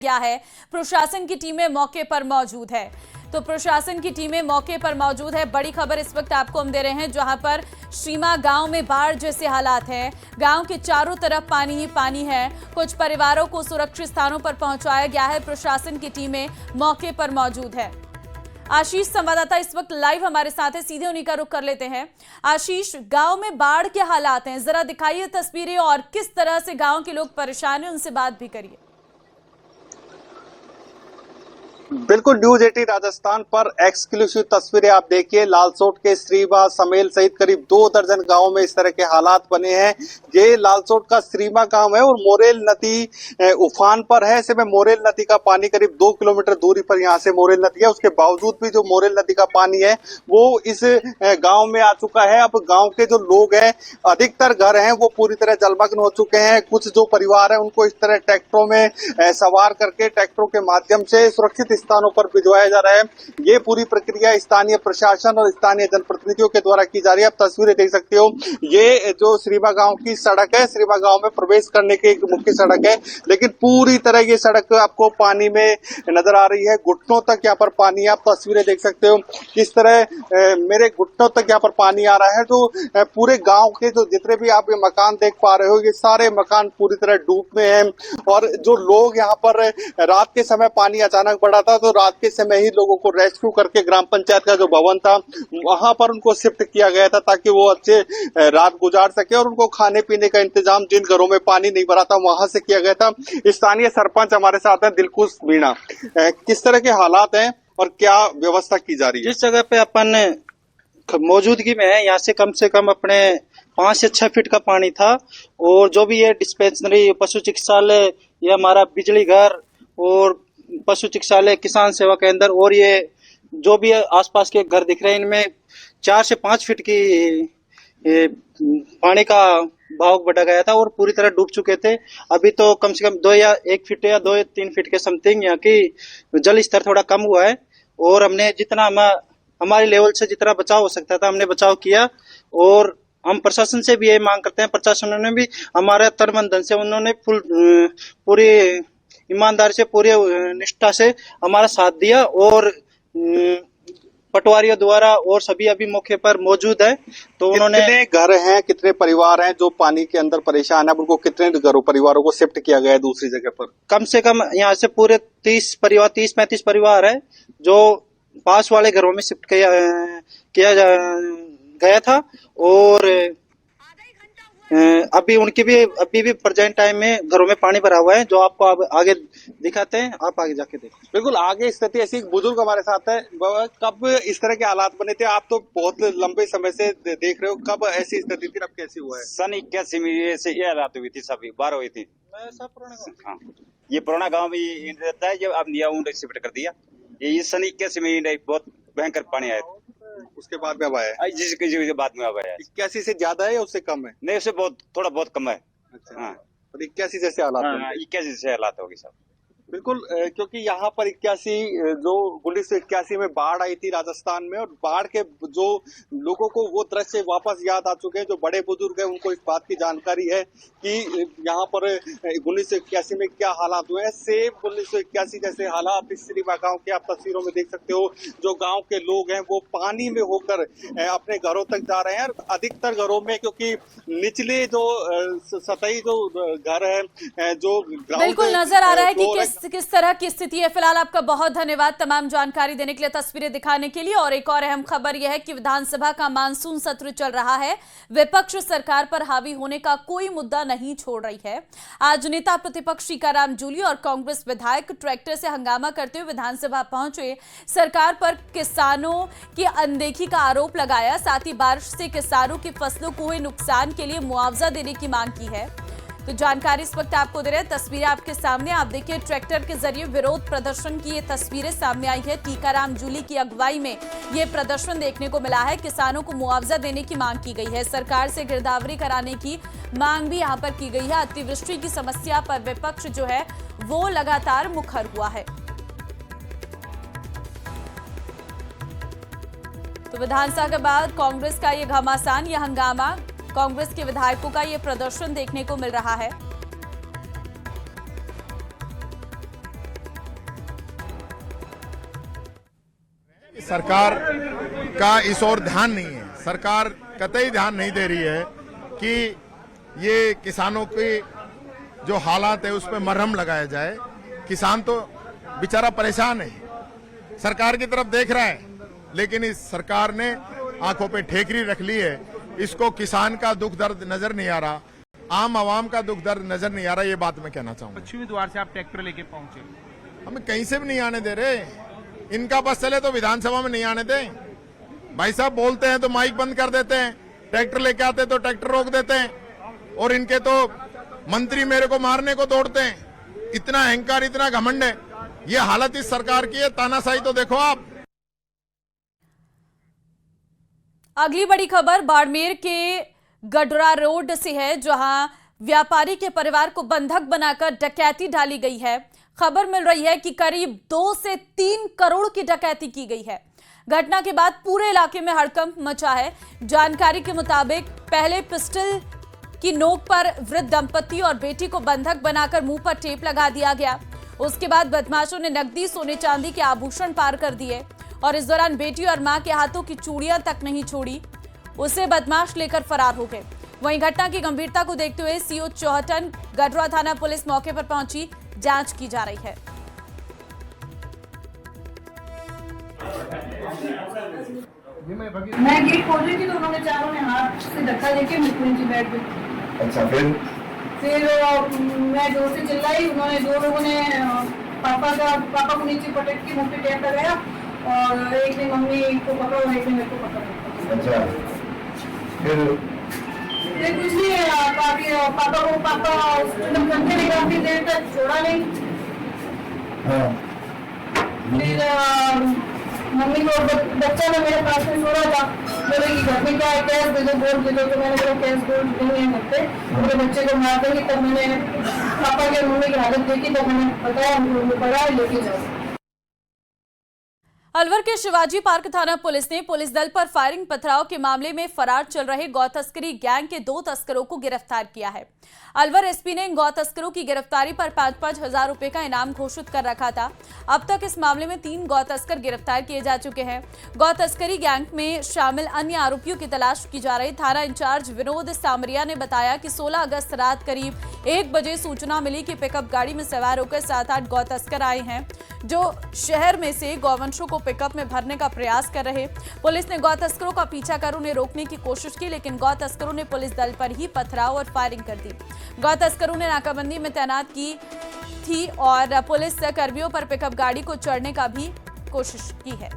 क्या है। प्रशासन की टीमें मौके पर मौजूद है। तो प्रशासन की टीमें मौके पर मौजूद है। बड़ी खबर इस वक्त आपको हम दे रहे हैं, जहां पर श्रीमा गांव में बाढ़ जैसे हालात हैं। गांव के चारों तरफ पानी ही पानी है। कुछ परिवारों को सुरक्षित स्थानों पर पहुंचाया गया है। प्रशासन की टीमें मौके पर मौजूद है। आशीष संवाददाता इस वक्त लाइव हमारे साथ है, सीधे उन्हीं का रुख कर लेते हैं। आशीष, गांव में बाढ़ के हालात हैं, जरा दिखाइए तस्वीरें और किस तरह से गांव के लोग परेशान हैं, उनसे बात भी करिए। बिल्कुल, न्यूज 18 राजस्थान पर एक्सक्लूसिव तस्वीरें आप देखिए। लालसोट के श्रीमा, समेल सहित करीब 2 दर्जन गांवों में इस तरह के हालात बने हैं। ये लालसोट का श्रीमा गांव है और मोरेल नदी उफान पर है। ऐसे में मोरेल नदी का पानी करीब 2 किलोमीटर दूरी पर यहाँ से मोरेल नदी है। उसके बावजूद भी जो मोरेल नदी का पानी है वो इस गाँव में आ चुका है। अब गाँव के जो लोग हैं, अधिकतर घर हैं वो पूरी तरह जलमग्न हो चुके हैं। कुछ जो परिवार है उनको इस तरह ट्रैक्टरों में सवार करके ट्रैक्टरों के माध्यम से सुरक्षित स्थानों पर भिजवाया जा रहा है। ये पूरी प्रक्रिया स्थानीय प्रशासन और स्थानीय जनप्रतिनिधियों के द्वारा की जा रही है। आप तस्वीरें देख सकते हो, ये जो श्रीमा गांव की सड़क है, श्रीमा गांव में प्रवेश करने की एक मुख्य सड़क है, लेकिन पूरी तरह ये सड़क आपको पानी में नजर आ रही है। घुटनों तक यहाँ पर पानी, आप तस्वीरें देख सकते हो किस तरह मेरे घुटनों तक यहाँ पर पानी आ रहा है। तो पूरे गाँव के जो जितने भी आप ये मकान देख पा रहे हो, ये सारे मकान पूरी तरह डूब में है। और जो लोग यहाँ पर रात के समय पानी अचानक बढ़ा था, तो रात के समय ही लोगों को रेस्क्यू करके ग्राम पंचायत का जो भवन था वहां पर उनको शिफ्ट किया गया था, ताकि वो अच्छे रात गुजार सके। और उनको खाने पीने का इंतजाम जिन घरों में पानी नहीं भरा था वहां से किया गया था। स्थानीय सरपंच हमारे साथ हैं, दिलकुश मीणा। किस तरह के हालात हैं और क्या व्यवस्था की जा रही है? जिस जगह पे अपन मौजूदगी में है, यहाँ से कम अपने 5 से 6 फीट का पानी था। और जो भी ये डिस्पेंसरी, पशु चिकित्सालय, ये हमारा बिजली घर और पशु चिकित्सालय, किसान सेवा केंद्र और ये जो भी आसपास के घर दिख रहे हैं, इनमें 4 से 5 फीट की पानी का बहाव बढ़ा गया था और पूरी तरह डूब चुके थे। अभी तो कम से कम 2 या 1 फीट या 2 या 3 फीट के समथिंग यहाँ की जल स्तर थोड़ा कम हुआ है। और हमने जितना हमारे लेवल से जितना बचाव हो सकता था हमने बचाव किया। और हम प्रशासन से भी यही मांग करते हैं, प्रशासन ने भी हमारे तन मन धन से उन्होंने पूरी ईमानदारी से, पूरी निष्ठा से हमारा साथ दिया। और पटवारियों द्वारा और सभी अभी मौके पर मौजूद है। तो उन्होंने, कितने घर हैं, कितने परिवार हैं जो पानी के अंदर परेशान है? उनको कितने परिवारों को शिफ्ट किया गया है दूसरी जगह पर? कम से कम यहाँ से पूरे 30-35 परिवार है जो पास वाले घरों में शिफ्ट किया गया था। और अभी भी प्रेजेंट टाइम में घरों में पानी भरा हुआ है, जो आपको आगे दिखाते हैं। आप आगे जाके देखो। बिल्कुल, आगे स्थिति ऐसी। बुजुर्ग हमारे साथ है। कब इस तरह के हालात बने थे? आप तो बहुत लंबे समय से देख रहे हो, कब ऐसी स्थिति थी, अब कैसी हुआ है? सन 81 में से ये हालात हुई थी, सभी बार हुई थी। हाँ, ये पुराना गाँव में रहता है, जो अब नया शिफ्ट कर दिया। ये सन 81 में बहुत भयंकर पानी आया। उसके बाद में अब आया है? जिसके बाद में अब आया। 81 से ज्यादा है या उससे कम है? नहीं, उससे थोड़ा बहुत कम है। अच्छा। हाँ, 81 जैसे हालात? हाँ, 81 जैसे हालात होगी सब। बिल्कुल, क्योंकि यहाँ पर 1981 में बाढ़ आई थी राजस्थान में, और बाढ़ के जो लोगों को वो दृश्य वापस याद आ चुके हैं। जो बड़े बुजुर्ग हैं उनको इस बात की जानकारी है कि यहाँ पर 1981 में क्या हालात हुए हैं। सेम 1981 जैसे हालात इस श्रीमा गांव के आप तस्वीरों में देख सकते हो। जो गांव के लोग हैं वो पानी में होकर अपने घरों तक जा रहे हैं। अधिकतर घरों में, क्योंकि निचले जो सतही जो घर है, जो बिल्कुल नजर आ रहा है कि किस तरह की स्थिति है। फिलहाल आपका बहुत धन्यवाद तमाम जानकारी देने के लिए, तस्वीरें दिखाने के लिए। और एक और अहम खबर यह है कि विधानसभा का मानसून सत्र चल रहा है। विपक्ष सरकार पर हावी होने का कोई मुद्दा नहीं छोड़ रही है। आज नेता प्रतिपक्ष टीकाराम जूली और कांग्रेस विधायक ट्रैक्टर से हंगामा करते हुए विधानसभा पहुंचे। सरकार पर किसानों की अनदेखी का आरोप लगाया, साथ ही बारिश से किसानों की फसलों को हुए नुकसान के लिए मुआवजा देने की मांग की है। तो जानकारी इस वक्त आपको दे रहे हैं, तस्वीरें आपके सामने। आप देखिए, ट्रैक्टर के जरिए विरोध प्रदर्शन की ये तस्वीरें सामने आई है। टीकाराम जूली की अगुवाई में ये प्रदर्शन देखने को मिला है। किसानों को मुआवजा देने की मांग की गई है। सरकार से गिरदावरी कराने की मांग भी यहाँ पर की गई है। अतिवृष्टि की समस्या पर विपक्ष जो है वो लगातार मुखर हुआ है। तो विधानसभा के बाद कांग्रेस का ये घमासान, यह हंगामा, कांग्रेस के विधायकों का ये प्रदर्शन देखने को मिल रहा है। सरकार का इस ओर ध्यान नहीं है। सरकार कतई ध्यान नहीं दे रही है कि ये किसानों की जो हालात है उस पर मरहम लगाया जाए। किसान तो बेचारा परेशान है, सरकार की तरफ देख रहा है, लेकिन इस सरकार ने आंखों पे ठेकरी रख ली है। इसको किसान का दुख दर्द नजर नहीं आ रहा, आम आवाम का दुख दर्द नजर नहीं आ रहा। ये बात मैं कहना चाहूंगा। पश्चिमी द्वार से आप ट्रैक्टर लेके पहुंचे, हमें कहीं से भी नहीं आने दे रहे। इनका बस चले तो विधानसभा में नहीं आने दें। भाई साहब बोलते हैं तो माइक बंद कर देते हैं, ट्रैक्टर लेके आते तो ट्रैक्टर रोक देते हैं, और इनके तो मंत्री मेरे को मारने को दौड़ते हैं। इतना अहंकार, इतना घमंड है। ये हालत इस सरकार की है। तानाशाही तो देखो आप। अगली बड़ी खबर बाड़मेर के गडरा रोड से है, जहां व्यापारी के परिवार को बंधक बनाकर डकैती डाली गई है। खबर मिल रही है कि करीब 2 से 3 करोड़ की डकैती की गई है। घटना के बाद पूरे इलाके में हड़कंप मचा है। जानकारी के मुताबिक पहले पिस्टल की नोक पर वृद्ध दंपति और बेटी को बंधक बनाकर मुंह पर टेप लगा दिया गया। उसके बाद बदमाशों ने नकदी, सोने चांदी के आभूषण पार कर दिए और इस दौरान बेटी और मां के हाथों की चूड़ियां तक नहीं छोड़ी। उसे बदमाश लेकर फरार हो गए। वहीं घटना की गंभीरता को देखते हुए सीओ चौहटन गडरा थाना पुलिस मौके पर पहुंची, जांच की जा रही है। मैं गेट खोल रही थी तो उन्होंने चारों ने हाथ से धक्का देके मुझे नीचे बैठ गए। अच्छा, फिर मैं जोर से चिल्लाई। उन्होंने 2 लोगों ने पापा को नीचे पटक के मुंह पे टेप लगाया और एक ने मम्मी को पकड़ा और एक ने मेरे को पकड़ा। अच्छा, फिर कुछ नहीं, पापा धमकाते रहे काफी देर तक, छोड़ा नहीं। हाँ, फिर मम्मी को बच्चा ने मेरे पास में सो रहा था, बोले कि घर में क्या है, कैश दे दो, गोल्ड दे दो। तो मैंने बोला कैश गोल्ड नहीं है घर पे, मेरे बच्चे को मार देंगे। तब मैंने पापा की और मम्मी की हालत देखी, तब मैंने बताया उनको पड़ा लेके जाओ। अलवर के शिवाजी पार्क थाना पुलिस ने पुलिस दल पर फायरिंग पथराव के मामले में फरार चल रहे गौ तस्करी गैंग के 2 तस्करों को गिरफ्तार किया है। अलवर एसपी ने गौ तस्करों की गिरफ्तारी पर 5-5 हजार रुपए का इनाम घोषित कर रखा था। अब तक इस मामले में 3 गौ तस्कर गिरफ्तार किए जा चुके हैं। गौ तस्करी गैंग में शामिल अन्य आरोपियों की तलाश की जा रही। थाना इंचार्ज विनोद सामरिया ने बताया कि 16 अगस्त रात करीब 1 बजे सूचना मिली कि पिकअप गाड़ी में सवार होकर 7-8 गौ तस्कर आए हैं, जो शहर में से गौवंशों को पिकअप में भरने का प्रयास कर रहे। पुलिस ने गौ तस्करों का पीछा कर उन्हें रोकने की कोशिश की, लेकिन गौ तस्करों ने पुलिस दल पर ही पथराव और फायरिंग कर दी। गौ तस्करों ने नाकाबंदी में तैनात की थी और पुलिस कर्मियों पर पिकअप गाड़ी को चढ़ने का भी कोशिश की है।